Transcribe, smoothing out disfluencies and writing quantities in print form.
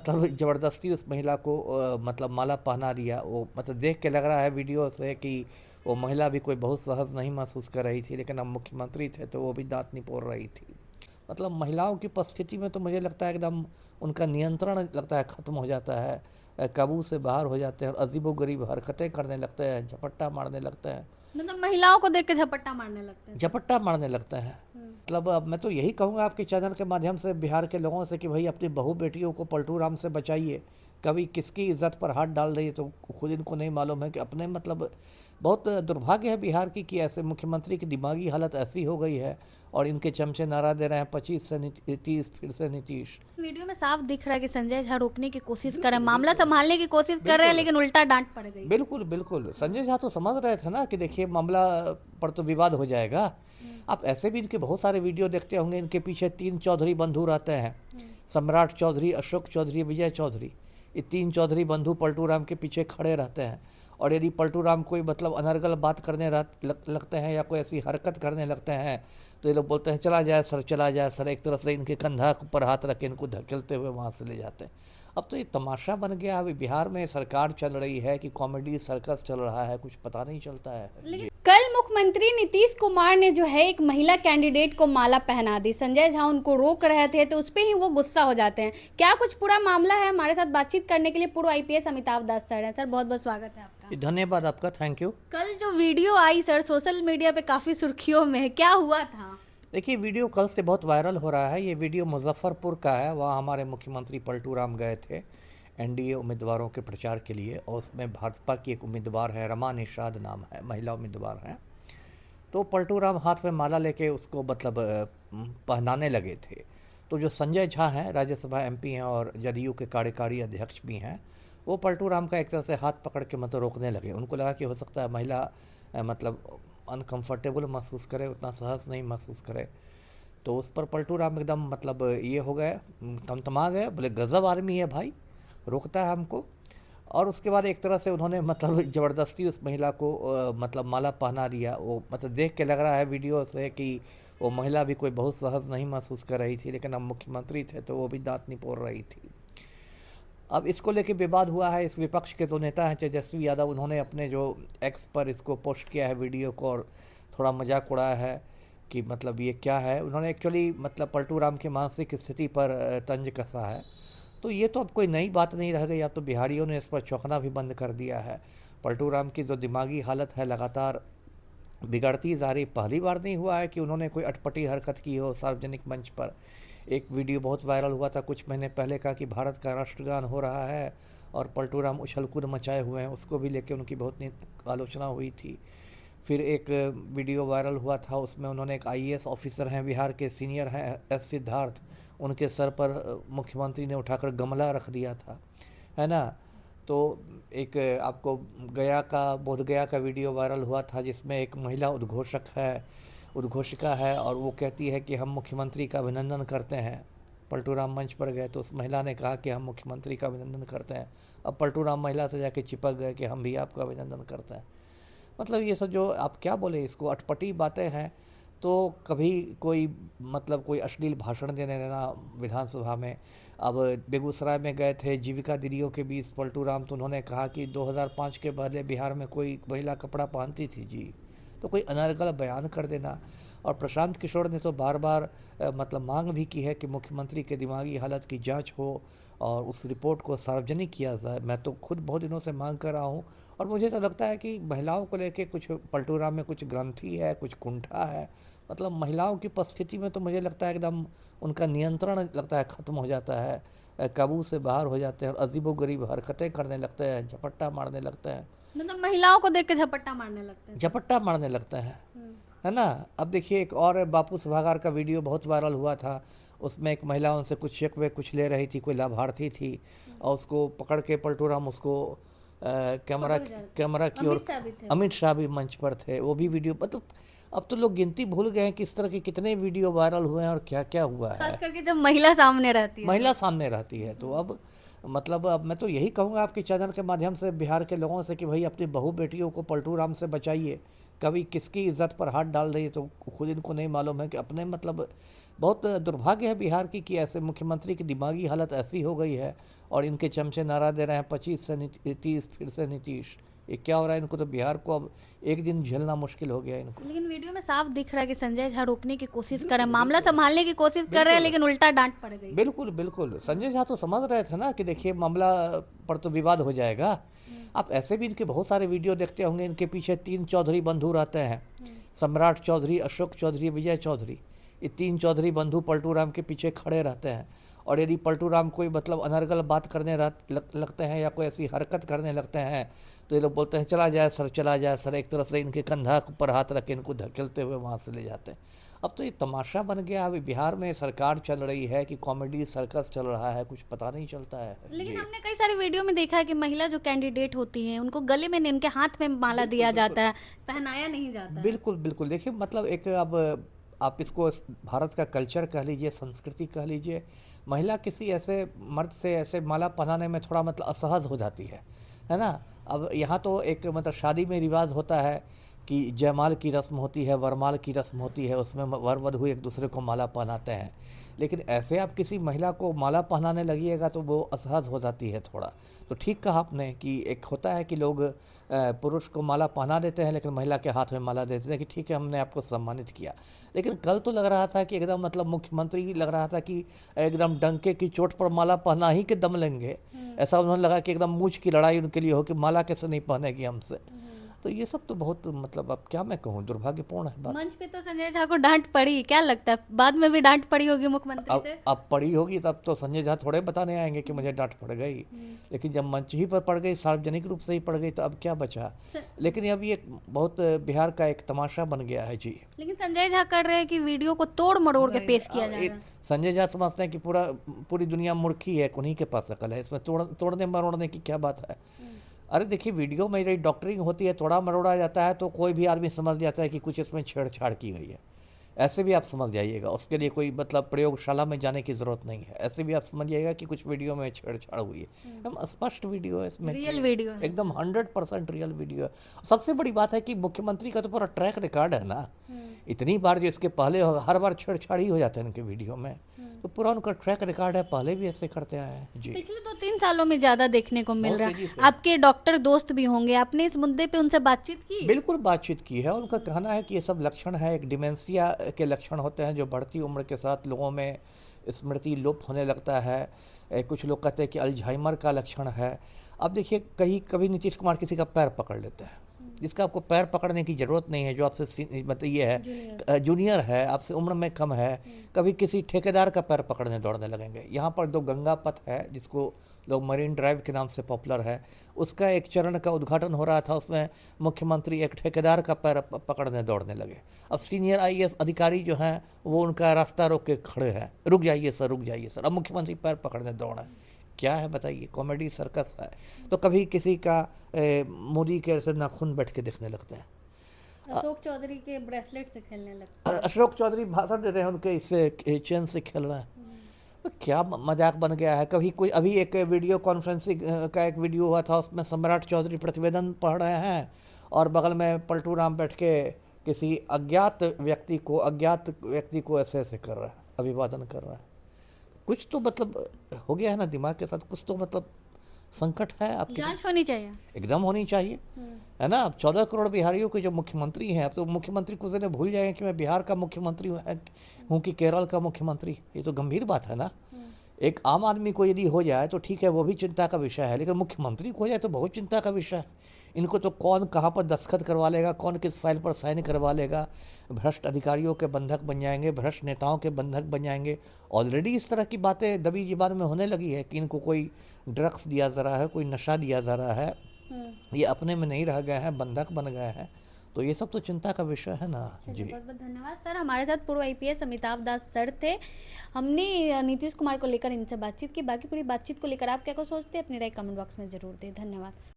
मतलब ज़बरदस्ती उस महिला को मतलब माला पहना दिया। वो मतलब देख के लग रहा है वीडियो से कि वो महिला भी कोई बहुत सहज नहीं महसूस कर रही थी, लेकिन अब मुख्यमंत्री थे तो वो भी दांत निपोड़ रही थी। मतलब महिलाओं की उपस्थिति में तो मुझे लगता है एकदम उनका नियंत्रण लगता है ख़त्म हो जाता है, काबू से बाहर हो जाते हैं और अजीबोगरीब हरकतें करने लगते हैं, झपट्टा मारने लगते हैं। मतलब महिलाओं को देख के झपट्टा मारने लगते हैं सर। झपट्टा मारने लगते हैं। मतलब अब मैं तो यही कहूँगा आपके चैनल के माध्यम से बिहार के लोगों से कि भाई अपनी बहू बेटियों को पलटू राम से बचाइए। कभी किसकी इज्जत पर हाथ डाल रही है तो खुद इनको नहीं मालूम है कि अपने मतलब बहुत दुर्भाग्य है बिहार की कि ऐसे मुख्यमंत्री की दिमागी हालत ऐसी हो गई है और इनके चमचे नारा दे रहे हैं 25 से नीतीश, फिर से नीतीश। वीडियो में साफ दिख रहा है कि संजय झा रोकने की कोशिश कर रहे हैं, बिल्कुल मामला बिल्कुल संभालने की कोशिश कर रहे हैं, बिल्कुल लेकिन उल्टा डांट पड़ गई। बिल्कुल बिल्कुल संजय झा तो समझ रहे थे ना कि देखिए मामला पर तो विवाद हो जाएगा। आप ऐसे भी इनके बहुत सारे वीडियो देखते होंगे, इनके पीछे 3 चौधरी बंधु रहते हैं, सम्राट चौधरी, अशोक चौधरी, विजय चौधरी। ये 3 चौधरी बंधु पलटू राम के पीछे खड़े रहते हैं और यदि पलटू राम कोई मतलब अनर्गल बात करने लगते हैं या कोई ऐसी हरकत करने लगते हैं तो ये लोग बोलते हैं चला जाए सर, चला जाए सर। एक तरह से इनके कंधा पर हाथ रख के इनको धकेलते हुए वहाँ से ले जाते हैं। अब तो ये तमाशा बन गया। अभी बिहार में सरकार चल रही है कि कॉमेडी सर्कस चल रहा है, कुछ पता नहीं चलता है लेकिन जी। कल मुख्यमंत्री नीतीश कुमार ने जो है एक महिला कैंडिडेट को माला पहना दी। संजय झा उनको रोक रहे थे तो उस पे ही वो गुस्सा हो जाते हैं। क्या कुछ पूरा मामला है? हमारे साथ बातचीत करने के लिए पूर्व आईपीएस अमिताभ दास सर हैं। सर बहुत बहुत स्वागत है आपका। धन्यवाद आपका, थैंक यू। कल जो वीडियो आई सर सोशल मीडिया पे काफी सुर्खियों में है, क्या हुआ था? देखिए वीडियो कल से बहुत वायरल हो रहा है। ये वीडियो मुजफ्फरपुर का है। वहाँ हमारे मुख्यमंत्री पलटू राम गए थे एनडीए उम्मीदवारों के प्रचार के लिए और उसमें भाजपा की एक उम्मीदवार है, रमा निषाद नाम है, महिला उम्मीदवार हैं। तो पलटू राम हाथ में माला लेके उसको मतलब पहनाने लगे थे। तो जो संजय झा हैं, राज्यसभा एमपी हैं और जदयू के कार्यकारी अध्यक्ष भी हैं, वो पलटू राम का एक तरह से हाथ पकड़ के मतलब रोकने लगे। उनको लगा कि हो सकता है महिला मतलब अनकंफर्टेबल महसूस करे, उतना सहज नहीं महसूस करे। तो उस पर पलटू राम एकदम मतलब ये हो गए, तमतमा गए, बोले गज़ब आदमी है भाई, रोकता है हमको। और उसके बाद एक तरह से उन्होंने मतलब ज़बरदस्ती उस महिला को मतलब माला पहना दिया। वो मतलब देख के लग रहा है वीडियो से कि वो महिला भी कोई बहुत सहज नहीं महसूस कर रही थी, लेकिन अब मुख्यमंत्री थे तो वो भी दांत निपोड़ रही थी। अब इसको लेके विवाद हुआ है। इस विपक्ष के जो नेता हैं तेजस्वी यादव, उन्होंने अपने जो एक्स पर इसको पोस्ट किया है वीडियो को और थोड़ा मजाक उड़ाया है कि मतलब ये क्या है। उन्होंने एक्चुअली मतलब पलटू राम की मानसिक स्थिति पर तंज कसा है। तो ये तो अब कोई नई बात नहीं रह गई। अब तो बिहारियों ने इस पर चौंकना भी बंद कर दिया है। पलटू राम की जो दिमागी हालत है लगातार बिगड़ती जा रही। पहली बार नहीं हुआ है कि उन्होंने कोई अटपटी हरकत की हो सार्वजनिक मंच पर। एक वीडियो बहुत वायरल हुआ था कुछ महीने पहले का कि भारत का राष्ट्रगान हो रहा है और पलटू राम उछल कूद मचाए हुए हैं, उसको भी लेके उनकी बहुत आलोचना हुई थी। फिर एक वीडियो वायरल हुआ था, उसमें उन्होंने एक आईएएस ऑफिसर हैं बिहार के, सीनियर हैं एस सिद्धार्थ, उनके सर पर मुख्यमंत्री ने उठाकर गमला रख दिया था, है ना। तो एक आपको गया का, बोध गया का वीडियो वायरल हुआ था जिसमें एक महिला उद्घोषिका है और वो कहती है कि हम मुख्यमंत्री का अभिनंदन करते हैं। पलटू राम मंच पर गए तो उस महिला ने कहा कि हम मुख्यमंत्री का अभिनंदन करते हैं। अब पलटू राम महिला से जाके चिपक गए कि हम भी आपका अभिनंदन करते हैं। मतलब ये सब जो आप क्या बोले इसको, अटपटी बातें हैं। तो कभी कोई मतलब कोई अश्लील भाषण देने देना विधानसभा में। अब बेगूसराय में गए थे जीविका दीदियों के बीच पलटू राम, तो उन्होंने कहा कि 2005 के पहले बिहार में कोई महिला कपड़ा पहनती थी जी। तो कोई अनर्गल बयान कर देना। और प्रशांत किशोर ने तो बार बार मतलब मांग भी की है कि मुख्यमंत्री के दिमागी हालत की जांच हो और उस रिपोर्ट को सार्वजनिक किया जाए। मैं तो खुद बहुत दिनों से मांग कर रहा हूँ और मुझे तो लगता है कि महिलाओं को लेके कुछ पलटू राम में कुछ ग्रंथि है, कुछ कुंठा है। मतलब महिलाओं की उपस्थिति में तो मुझे लगता है एकदम उनका नियंत्रण लगता है ख़त्म हो जाता है, काबू से बाहर हो जाते हैं और अजीबोगरीब हरकतें करने लगते हैं, झपट्टा मारने लगते हैं। मतलब महिलाओं को देख के झपट्टा मारने लगते हैं सर। झपट्टा मारने लगते हैं, है ना। अब देखिए एक और बापू सभागार का वीडियो बहुत वायरल हुआ था। उसमें एक महिला उनसे कुछ चेक वे कुछ ले रही थी, कोई लाभार्थी थी और उसको पकड़ के पलटू राम उसको कैमरा फोटो खिंचा रहे थे। कैमरा की ओर। अमित शाह भी थे। अमित शाह भी मंच पर थे, वो भी वीडियो मतलब अब तो लोग गिनती भूल गए हैं कि इस तरह के कितने वीडियो वायरल हुए हैं और क्या क्या हुआ खास है। करके जब महिला सामने रहती है महिला तो। सामने रहती है तो अब मतलब अब मैं तो यही कहूँगा आपके चैनल के माध्यम से बिहार के लोगों से कि भाई अपनी बहू बेटियों को पलटू राम से बचाइए। कभी किसकी इज्जत पर हाथ डाल रही है तो खुद इनको नहीं मालूम है कि अपने मतलब बहुत दुर्भाग्य है बिहार की कि ऐसे मुख्यमंत्री की दिमागी हालत ऐसी हो गई है और इनके चमचे नारा दे रहे हैं 25 से 30 फिर से नीतीश। ये क्या हो रहा है? इनको तो बिहार को अब एक दिन झेलना मुश्किल हो गया है इनको। लेकिन वीडियो में साफ दिख रहा है कि संजय झा रोकने की कोशिश कर रहे हैं, मामला संभालने की कोशिश कर रहे हैं, लेकिन उल्टा डांट पड़ गई। बिल्कुल बिल्कुल, संजय झा तो समझ रहे थे ना कि देखिए मामला पर तो विवाद हो जाएगा। आप ऐसे भी इनके बहुत सारे वीडियो देखते होंगे, इनके पीछे 3 चौधरी बंधु रहते हैं, सम्राट चौधरी, अशोक चौधरी, विजय चौधरी। ये 3 चौधरी बंधु पलटू राम के पीछे खड़े रहते हैं और यदि पलटू राम कोई मतलब अनर्गल बात करने लगते हैं या कोई ऐसी हरकत करने लगते हैं तो ये लोग बोलते हैं चला जाए सर, चला जाए सर। एक तरह से इनके कंधा पर हाथ रख के इनको धकेलते हुए वहाँ से ले जाते हैं। अब तो ये तमाशा बन गया। अभी बिहार में सरकार चल रही है कि कॉमेडी सर्कस चल रहा है, कुछ पता नहीं चलता है। लेकिन हमने कई सारी वीडियो में देखा है कि महिला जो कैंडिडेट होती हैं उनको गले में नहीं, उनके हाथ में माला दिया जाता है, पहनाया नहीं जाता है। बिल्कुल बिल्कुल, देखिए मतलब एक अब आप इसको भारत का कल्चर कह लीजिए, संस्कृति कह लीजिए। महिला किसी ऐसे मर्द से ऐसे माला पहनाने में थोड़ा मतलब असहज हो जाती है ना। अब यहाँ तो एक मतलब शादी में रिवाज होता है कि जयमाल की रस्म होती है, वरमाल की रस्म होती है, उसमें वर वधू एक दूसरे को माला पहनाते हैं। लेकिन ऐसे आप किसी महिला को माला पहनाने लगिएगा तो वो असहज हो जाती है थोड़ा। तो ठीक कहा आपने कि एक होता है कि लोग पुरुष को माला पहना देते हैं लेकिन महिला के हाथ में माला देते हैं कि ठीक है हमने आपको सम्मानित किया। लेकिन कल तो लग रहा था कि एकदम मतलब मुख्यमंत्री लग रहा था कि एकदम डंके की चोट पर माला पहना ही के दम लेंगे। ऐसा उन्होंने लगा कि एकदम मूंछ की लड़ाई उनके लिए हो कि माला कैसे नहीं पहनेगी हमसे। तो ये सब तो बहुत मतलब अब क्या मैं कहूँ, दुर्भाग्यपूर्ण है बात। मंच पे तो संजय झा को डांट पड़ी, क्या लगता है बाद में भी डांट पड़ी होगी मुख्यमंत्री से? अब पड़ी होगी तब तो संजय झा थोड़े बताने आएंगे कि मुझे डांट पड़ गई। लेकिन जब मंच ही पर पड़ गई, सार्वजनिक रूप से ही पड़ गई, तो अब क्या बचा। लेकिन अब ये बहुत बिहार का एक तमाशा बन गया है जी। लेकिन संजय झा कर रहे हैं कि वीडियो को तोड़ मरोड़ के पेश किया जा रहा है। संजय झा समझते हैं कि पूरी दुनिया मूर्खी है, उन्हीं के पास अकल है, इसमें तोड़ने मरोड़ने की क्या बात है। अरे देखिए वीडियो में यदि डॉक्टरिंग होती है, तोड़ा मरोड़ा जाता है तो कोई भी आदमी समझ जाता है कि कुछ इसमें छेड़छाड़ की गई है। ऐसे भी आप समझ जाइएगा, उसके लिए कोई मतलब प्रयोगशाला में जाने की ज़रूरत नहीं है। ऐसे भी आप समझ जाइएगा कि कुछ वीडियो में छेड़छाड़ हुई है। एकदम स्पष्ट वीडियो है इसमें, रियल वीडियो है, एकदम 100% रियल वीडियो है। सबसे बड़ी बात है कि मुख्यमंत्री का तो पूरा ट्रैक रिकॉर्ड है ना। इतनी बार जो इसके पहले हर बार छेड़छाड़ ही हो जाते हैं इनके वीडियो में, तो पूरा उनका ट्रैक रिकॉर्ड है, पहले भी ऐसे करते आए हैं जी। पिछले 2-3 सालों में ज्यादा देखने को मिल रहा है। आपके डॉक्टर दोस्त भी होंगे, आपने इस मुद्दे पे उनसे बातचीत की? बिल्कुल बातचीत की है। उनका कहना है कि ये सब लक्षण है, एक डिमेंशिया के लक्षण होते हैं जो बढ़ती उम्र के साथ लोगों में स्मृति लोप होने लगता है। कुछ लोग कहते हैं कि अल्जाइमर का लक्षण है। अब देखिए कभी नीतीश कुमार किसी का पैर पकड़ लेते हैं, जिसका आपको पैर पकड़ने की ज़रूरत नहीं है, जो आपसे मतलब ये है जूनियर है, आपसे उम्र में कम है। कभी किसी ठेकेदार का पैर पकड़ने दौड़ने लगेंगे। यहाँ पर जो गंगा पथ है जिसको लोग मरीन ड्राइव के नाम से पॉपुलर है, उसका एक चरण का उद्घाटन हो रहा था, उसमें मुख्यमंत्री एक ठेकेदार का पैर पकड़ने दौड़ने लगे। अब सीनियर IAS अधिकारी जो हैं वो उनका रास्ता रोक के खड़े हैं, रुक जाइए सर, रुक जाइए सर। अब मुख्यमंत्री पैर पकड़ने दौड़ा, क्या है बताइए, कॉमेडी सर्कस है। तो कभी किसी का मोदी के ऐसे नाखून बैठ के देखने लगते हैं, अशोक चौधरी के ब्रेसलेट से खेलने लगते हैं। अशोक चौधरी भाषण दे रहे हैं, उनके इससे चेन से खेल रहे हैं। तो क्या मजाक बन गया है। कभी कोई अभी एक वीडियो कॉन्फ्रेंसिंग का एक वीडियो हुआ था, उसमें सम्राट चौधरी प्रतिवेदन पढ़ रहे हैं और बगल में पलटू राम बैठ के किसी अज्ञात व्यक्ति को ऐसे ऐसे कर रहा है, अभिवादन कर रहा है। कुछ तो मतलब हो गया है ना दिमाग के साथ, कुछ तो मतलब संकट है। आपकी जांच होनी चाहिए, एकदम होनी चाहिए, है ना। अब 14 करोड़ बिहारियों के जो मुख्यमंत्री हैं, अब तो मुख्यमंत्री को जरा भूल जाएंगे कि मैं बिहार का मुख्यमंत्री हूँ कि केरल का मुख्यमंत्री। ये तो गंभीर बात है ना। एक आम आदमी को यदि हो जाए तो ठीक है, वो भी चिंता का विषय है, लेकिन मुख्यमंत्री को हो जाए तो बहुत चिंता का विषय है। इनको तो कौन कहाँ पर दस्तखत करवा लेगा, कौन किस फाइल पर साइन करवा लेगा। भ्रष्ट अधिकारियों के बंधक बन जाएंगे, भ्रष्ट नेताओं के बंधक बन जाएंगे। ऑलरेडी इस तरह की बातें दबी जुबान में होने लगी है कि इनको कोई ड्रग्स दिया जा रहा है, कोई नशा दिया जा रहा है, ये अपने में नहीं रह गए हैं, बंधक बन गए हैं। तो ये सब तो चिंता का विषय है ना जी। बहुत बहुत धन्यवाद सर। हमारे साथ पूर्व IPS अमिताभ दास सर थे। हमने नीतीश कुमार को लेकर इनसे बातचीत की। बाकी पूरी बातचीत को लेकर आप क्या सोचते हैं, अपनी राय कमेंट बॉक्स में जरूर दें। धन्यवाद।